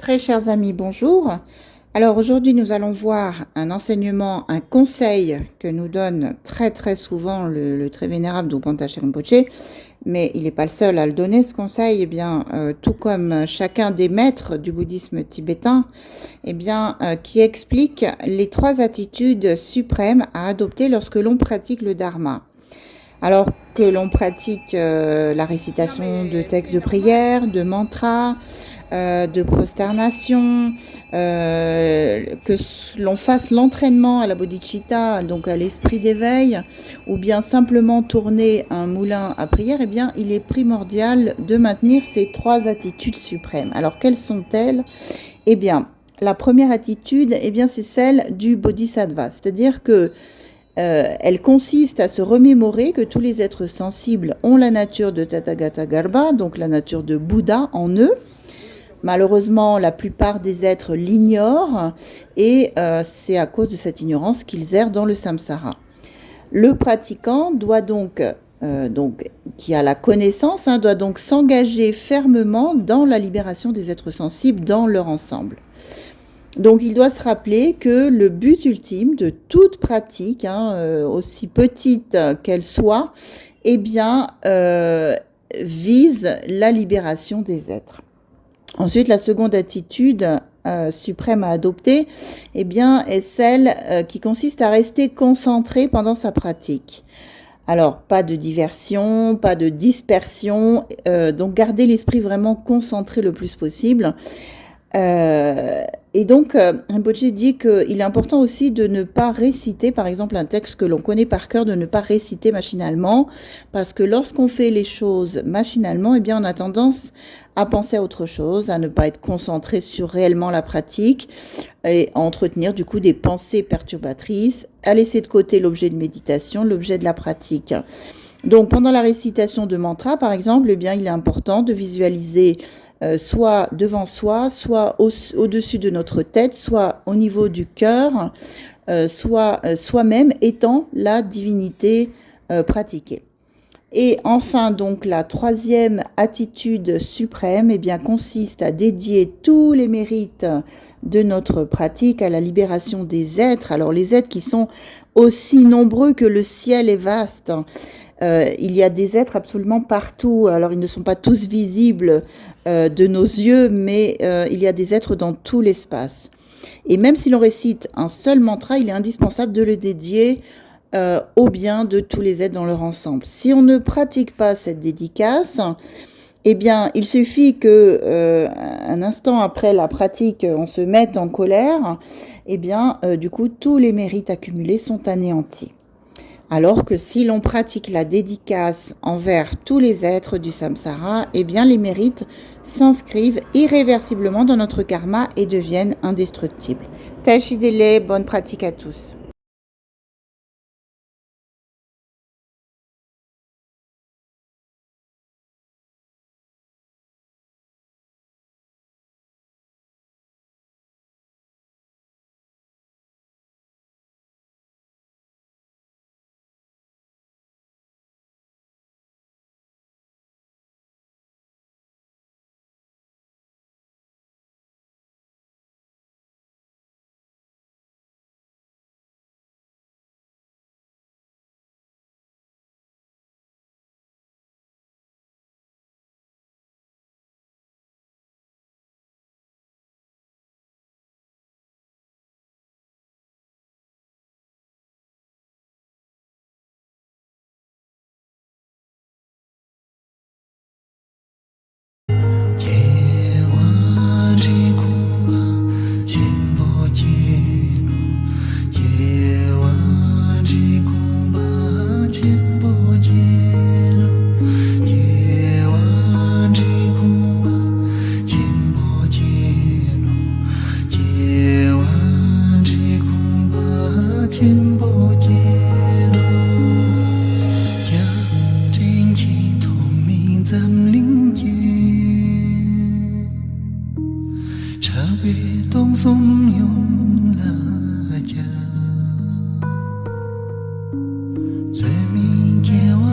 Très chers amis, bonjour. Alors aujourd'hui, nous allons voir un enseignement, un conseil que nous donne très souvent le très vénérable Drupal Rinpoche, mais il n'est pas le seul à le donner ce conseil. Tout comme chacun des maîtres du bouddhisme tibétain, qui explique les 3 attitudes suprêmes à adopter lorsque l'on pratique le dharma. Alors que l'on pratique la récitation de textes de prière, de mantras, de prosternation, que l'on fasse l'entraînement à la bodhicitta, donc à l'esprit d'éveil, ou bien simplement tourner un moulin à prière, il est primordial de maintenir ces 3 attitudes suprêmes. Alors quelles sont-elles ? La première attitude, c'est celle du bodhisattva, c'est-à-dire que elle consiste à se remémorer que tous les êtres sensibles ont la nature de Tathagata Garbha, donc la nature de Bouddha en eux. Malheureusement, la plupart des êtres l'ignorent et c'est à cause de cette ignorance qu'ils errent dans le samsara. Le pratiquant doit qui a la connaissance, doit donc s'engager fermement dans la libération des êtres sensibles dans leur ensemble. Donc, il doit se rappeler que le but ultime de toute pratique, aussi petite qu'elle soit, vise la libération des êtres. Ensuite, la seconde attitude suprême à adopter, est celle qui consiste à rester concentré pendant sa pratique. Alors, pas de diversion, pas de dispersion, donc garder l'esprit vraiment concentré le plus possible. Rinpoche dit qu'il est important aussi de ne pas réciter, par exemple, un texte que l'on connaît par cœur, de ne pas réciter machinalement, parce que lorsqu'on fait les choses machinalement, on a tendance à penser à autre chose, à ne pas être concentré sur réellement la pratique, et à entretenir du coup des pensées perturbatrices, à laisser de côté l'objet de méditation, l'objet de la pratique. Donc, pendant la récitation de mantra, par exemple, il est important de visualiser soit devant soi, soit au-dessus de notre tête, soit au niveau du cœur, soit soi-même étant la divinité pratiquée. Et enfin, donc, la troisième attitude suprême, consiste à dédier tous les mérites de notre pratique à la libération des êtres. Alors, les êtres qui sont aussi nombreux que le ciel est vaste. Il y a des êtres absolument partout. Alors, ils ne sont pas tous visibles de nos yeux, mais il y a des êtres dans tout l'espace. Et même si l'on récite un seul mantra, il est indispensable de le dédier au bien de tous les êtres dans leur ensemble. Si on ne pratique pas cette dédicace, il suffit que un instant après la pratique, on se mette en colère, du coup, tous les mérites accumulés sont anéantis. Alors que si l'on pratique la dédicace envers tous les êtres du samsara, les mérites s'inscrivent irréversiblement dans notre karma et deviennent indestructibles. Tachidele, bonne pratique à tous. Đông Dung Nhung